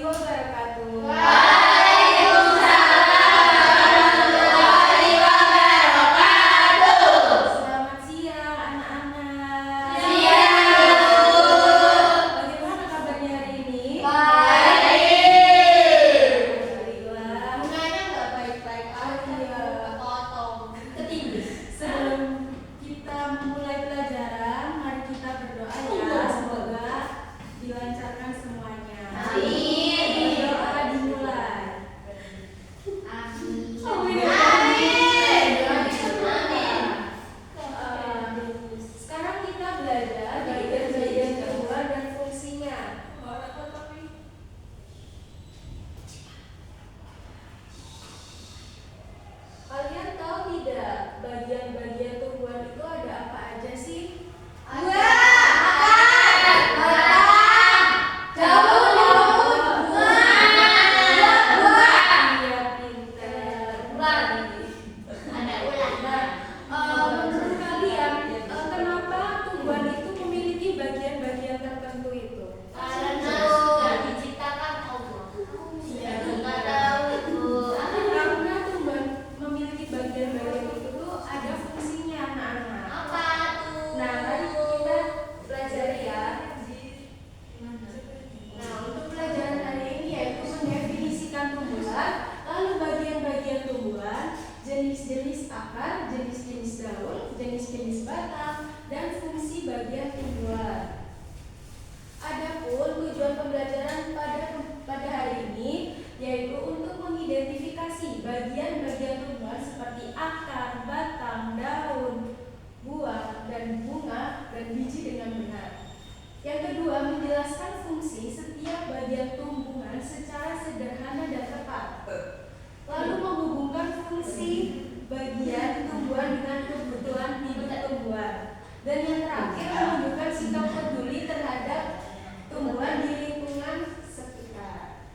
wabarakatuh. Selamat siang anak-anak. Bagaimana kabarnya hari ini? Alhamdulillah. Sebelum kita memulai pelajaran, mari kita berdoa ya. Semoga dilancarkan semuanya. Berdoa dimulai. Sekarang kita belajar bagian-bagian tumbuhan dan fungsinya. Kalian tahu tidak bagian-bagian tumbuhan itu ada apa aja sih? Iya, pinter. Menurut kalian, kenapa tumbuhan itu memiliki bagian-bagian tertentu itu? Karena tumbuhan memiliki bagian-bagian itu tuh ada fungsinya, anak-anak. Nah, mari kita pelajari ya. Nah, untuk pelajaran hari ini yaitu mendefinisikan tumbuhan, lalu bagian-bagian tumbuhan, jenis-jenis akar, jenis-jenis daun, jenis-jenis batang, dan fungsi bagian tumbuhan. Adapun tujuan pembelajaran pada hari ini yaitu untuk mengidentifikasi bagian-bagian tumbuhan seperti akar, batang, daun, buah, dan bunga, dan biji dengan benar. Yang kedua, menjelaskan fungsi setiap bagian tumbuhan secara sederhana dan tepat. Lalu menghubungkan fungsi bagian tumbuhan dengan kebutuhan hidup tumbuhan. Dan yang terakhir, menunjukkan sikap peduli terhadap tumbuhan di lingkungan sekitar.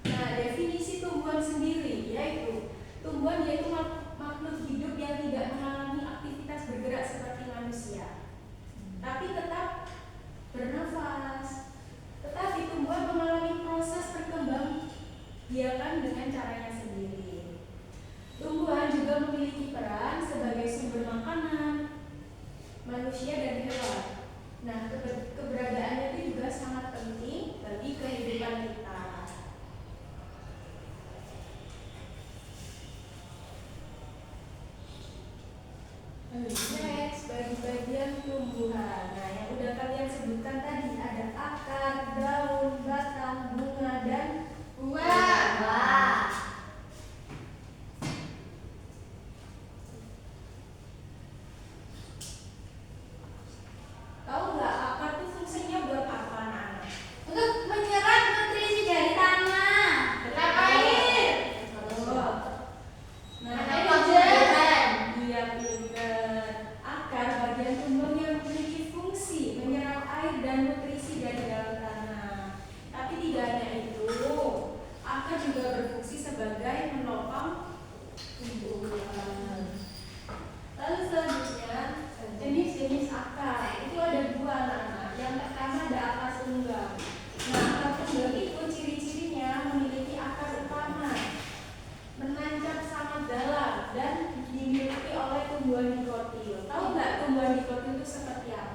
Nah, definisi tumbuhan sendiri yaitu tumbuhan yaitu makhluk hidup yang tidak mengalami aktivitas bergerak seperti manusia, tapi tetap bernafas. Tetapi tumbuhan mengalami proses perkembangbiakan dengan caranya sendiri. Tumbuhan juga memiliki peran sebagai sumber makanan manusia dan hewan. Nah, keberadaannya itu juga sangat penting bagi kehidupan kita. Next, bagi-bagian tumbuhan. Nah, yang udah kalian sebutkan tadi ada akar, daun, batang, bunga, dan buah. Tahu nggak akar itu fungsinya buat apa, anak-anak? Iya, pinter. Akar bagian tumbuhan yang memiliki fungsi menyerap air dan nutrisi dari dalam tanah. Tapi tidak hanya itu, akar juga berfungsi sebagai menopang tumbuhan. Lalu selanjutnya, jenis-jenis akar itu ada dua, anak-anak. Yang pertama ada akar tunggal. Nah, akar tunggal itu ciri-cirinya memiliki akar utama, menancap sangat dalam, dan dimiliki oleh tumbuhan dikotil. Tahu nggak tumbuhan dikotil itu seperti apa?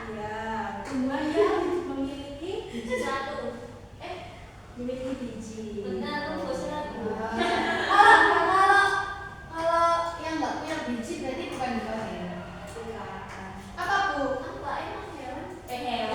Iya, tumbuhan yang memiliki memiliki biji. Hewan.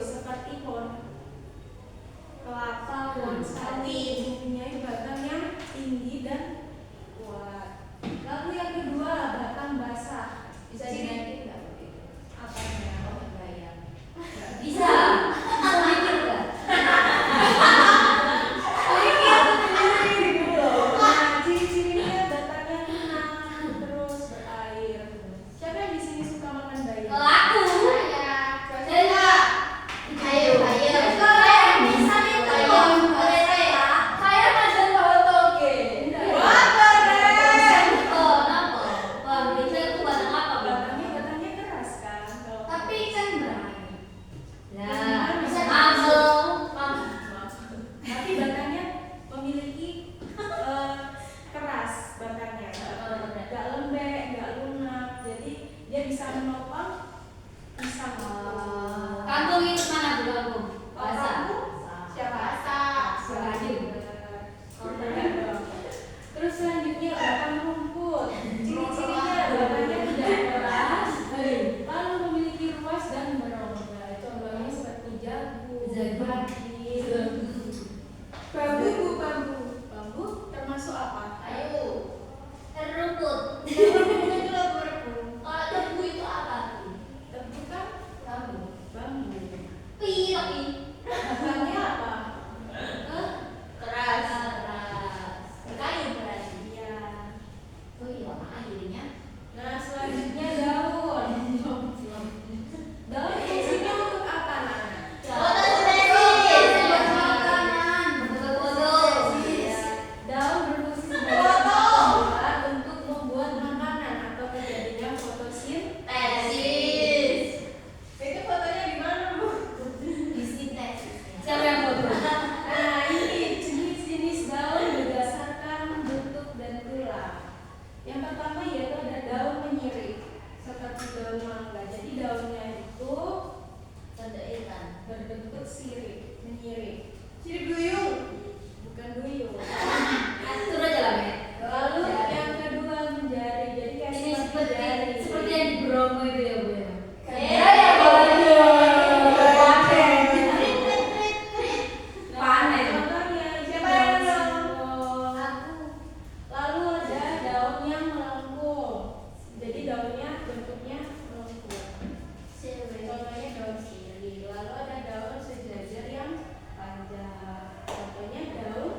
seperti pohon kelapa, pohon sawit, mempunyai batang yang tinggi dan kuat. Lalu yang kedua, batang basah. Bisa dinaikin nggak begitu? Apanya? Oh, bayang. Bisa. Bisa mikir nggak? Nah, ciri-cirinya batangnya lunak, terus berair. Siapa yang di sini suka makan bayam? Aku. Saya. Ayo. Saya bisa nih bayam. Saya makan pohon toge. Wah, keren. Oh, kenapa? Pohon toge itu batang apa, Bu? Batangnya keras kan? Kalau Tapi kan berani. Nah, Bisa tapi batangnya memiliki keras batangnya, nggak lembek, nggak lunak, jadi dia bisa menopang pisang. Kangkung itu mana, Bu? Kangkung? Basah. Siapa? Serajin. Terus selanjutnya batang rumput. Ciri-cirinya batangnya tidak keras, lalu memiliki ruas dan berongga. Contohnya seperti jagung, padi, bambu. Bambu termasuk apa? Ayo. Rumput. Rumput itu labu. Kalau tebu itu apa? Tebu kan Bambu. bambu. Tapi Batangnya apa? keras. Berkayu berarti. Iya. Oh iya, akhirnya. Nah, selanjutnya daun. Daun fungsinya untuk apa, Nak? Daun berfungsi sebagai pembuat untuk membuat makanan atau terjadinya fotosintesis. Itu fotonya di mana, Bu? Siapa yang foto? Nah, ini jenis-jenis daun berdasarkan bentuk dan tulang. Yang pertama yaitu ada daun menyirip, seperti daun mangga. Jadi daunnya itu berbentuk sirip, menyirip. Sirip duyung, bukan duyung. Atur aja lah, Mek. Lalu yang kedua menjari. Jadi kayak Ini seperti jari. seperti yang di Bromo itu ya, Bu ya. Panen. Contohnya Siapa yang daun dong? singkong. Lalu ada daun yang melengkung. Jadi daunnya bentuknya melengkung. Contohnya daun sirih. Lalu ada daun sejajar yang panjang. Contohnya daun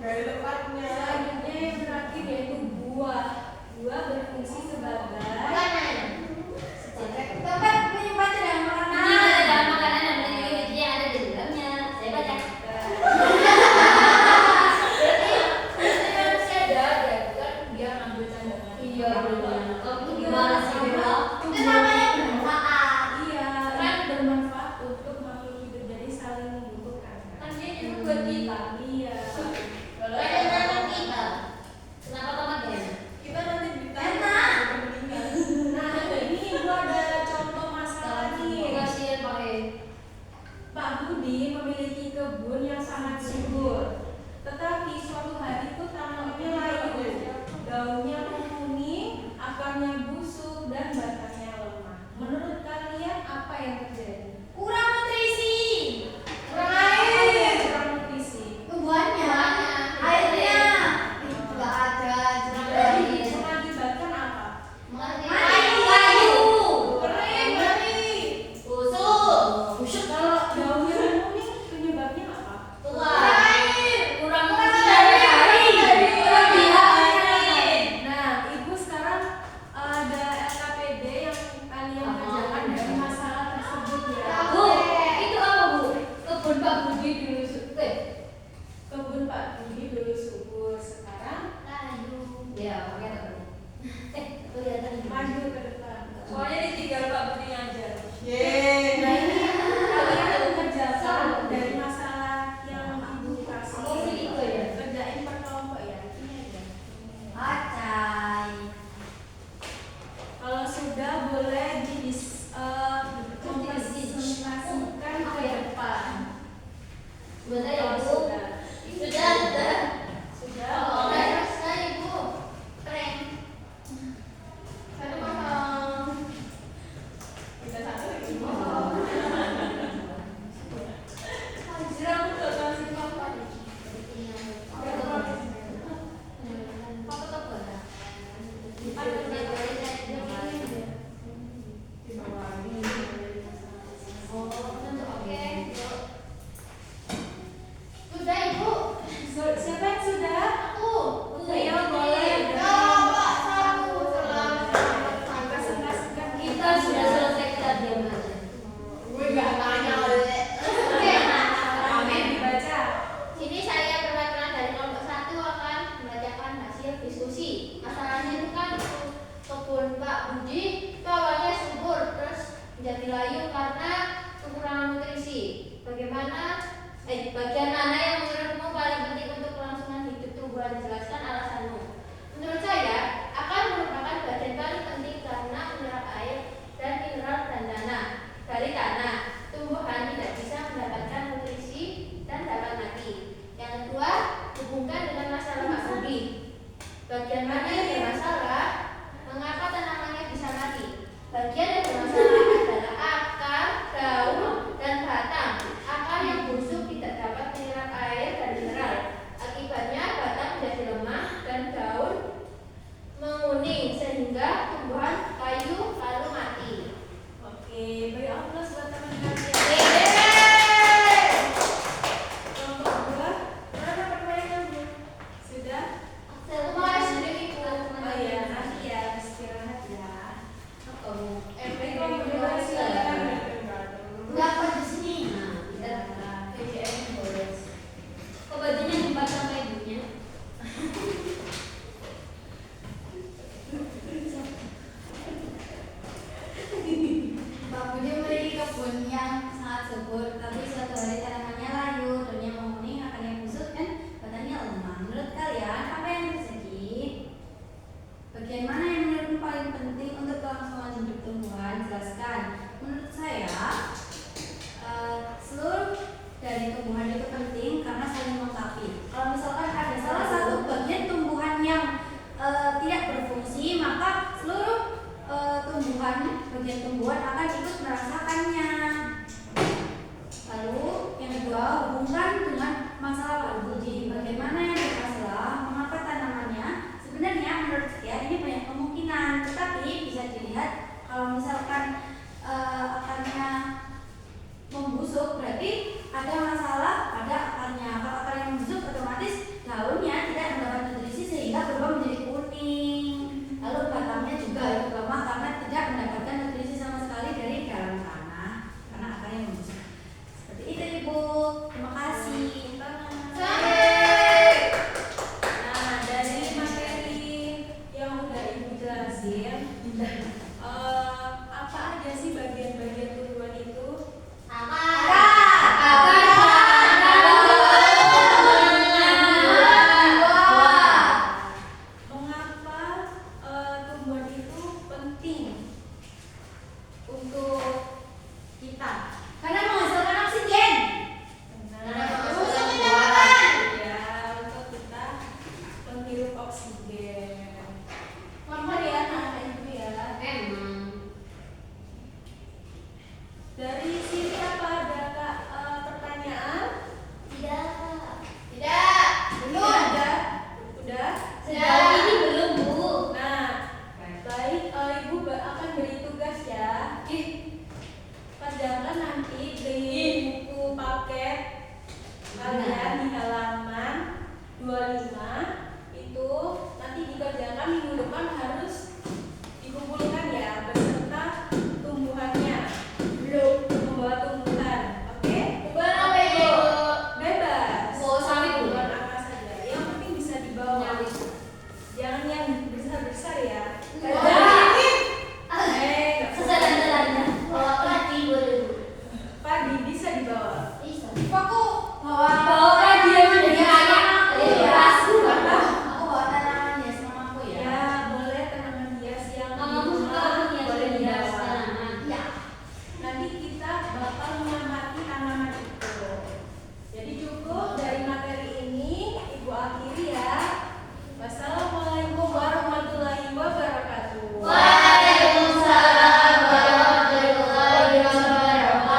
Selanjutnya yang terakhir yaitu buah. Buah berfungsi sebagai tempat menyimpan cadangan makanan yang memiliki yang ada di dalamnya. Saya baca. Berarti manusia ada kan dia ngambil cadangan. Iya. Kamu gimana sih Bella? Itu namanya bermanfaat. iya, kan bermanfaat untuk makhluk hidup, jadi saling membutuhkan. Kan dia juga buat kita. Iya. Kalau ada kita, kenapa tomatnya? Kita nanti ditanya. Nah, ini gua ada contoh masalah nih. Kasihan pakai. Pak Budi memiliki kebun yang sangat subur. Tetapi suatu hari itu tanamannya layu, daunnya menguning, akarnya busuk dan batangnya lemah. Menurut kalian apa yang terjadi? Kurang nutrisi. Kurang air, kurang nutrisi. Tumbuhannya, airnya nggak ada, jarang ada air. Mengakibatkan apa? Kayu, Kering. busuk, Kalau daunnya menguning, penyebabnya apa? tua, kurang air, kurang air. Nah, Ibu sekarang ada LKPD yang kalian kerjakan dari masalah tersebut ya. Bu, itu apa Bu? Kebun Pak Budi dulu Kebun Pak Budi dulu subur, sekarang ya pakai apa? Kelihatan maju ke depan. Soalnya ditinggal Pak Budi ngajar. Nah, ini kalian mengerjakan dari masalah yang Ibu kasih. Oh, gitu ya? Kerjain per kelompok ya. Ini aja. acai. Kalau sudah boleh mempresentasikan ke depan. Sebentar ya Kalau Bu. sudah. Sudah. Sudah. Oh, boleh. sudah Ibu. Keren. 1-0. Kita satu lagi. Anjir, aku gak kasih apa. Sudah Ibu. Siapa yang sudah? Aku. Ayo boleh. Presentasikan Kita sudah selesai, kita diam aja. Oke. Amin dibaca. Sini saya perwakilan dari kelompok 1 akan membacakan hasil diskusi. Masalahnya itu kan kebun Pak Budi itu awalnya subur terus menjadi layu karena kekurangan nutrisi. Bagian mana yang menurutmu paling penting untuk kelangsungan hidup tumbuhan? Jelaskan alasanmu. Menurut saya, akar merupakan bagian paling penting karena menyerap air dan mineral dan tanah dari tanah. Tumbuhan tidak bisa mendapatkan nutrisi dan dapat mati. Yang kedua, hubungkan dengan masalah Pak Budi. Bagian mana yang bermasalah? Mengapa tanamannya bisa mati? Bagian yang bermasalah adalah akar Daunnya